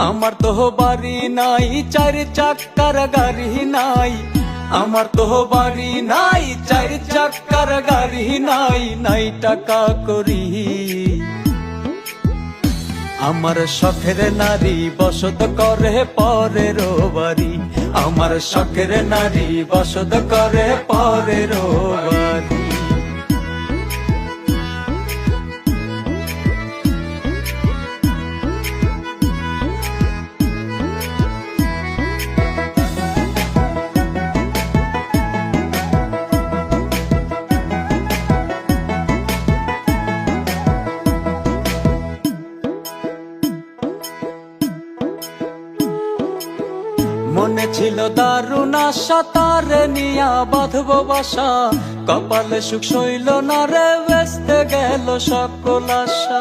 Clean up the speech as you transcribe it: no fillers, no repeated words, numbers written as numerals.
আমার তো বাড়ি নাই, চার চাক্কার গাড়ি নাই। আমার তো বাড়ি নাই, চার চাক্কার গাড়ি নাই, নাই টাকা করি। আমার শখের নারী বসত করে পরের বাড়ি। আমার শখের নারী বসত করে পরের বাড়ি। মনে ছিল দারুণ আশা, তারে নিয়া বাঁধব বাসা। কপালে সুখ সইল না রে, বেস্তে গেল সকল আশা।